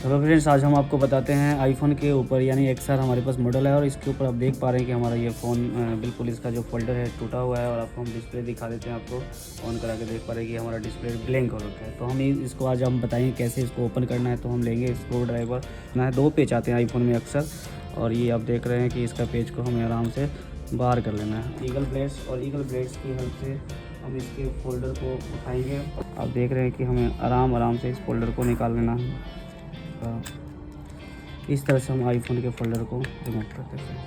तो फ्रेंड्स आज हम आपको बताते हैं आईफोन के ऊपर यानी एक्सआर हमारे पास मॉडल है और इसके ऊपर आप देख पा रहे हैं कि हमारा ये फ़ोन बिल्कुल इसका जो फोल्डर है टूटा हुआ है। और आपको हम डिस्प्ले दिखा देते हैं, आपको ऑन करा के देख पा रहे हैं कि हमारा डिस्प्ले ब्लैंक हो रखा है। तो हम इसको आज हम बताएंगे कैसे इसको ओपन करना है। तो हम लेंगे स्क्रू ड्राइवर ना है, 2 पेच आते हैं आईफोन में अक्सर, और ये आप देख रहे हैं कि इसका पेच को हमें आराम से बाहर कर लेना है ईगल ब्लेड्स, और ईगल ब्लेड्स की हेल्प से हम इसके फोल्डर को उठाएंगे। आप देख रहे हैं कि हमें आराम से इस फोल्डर को निकाल लेना है। इस तरह से हम आईफोन के फोल्डर को रिमूव करते हैं।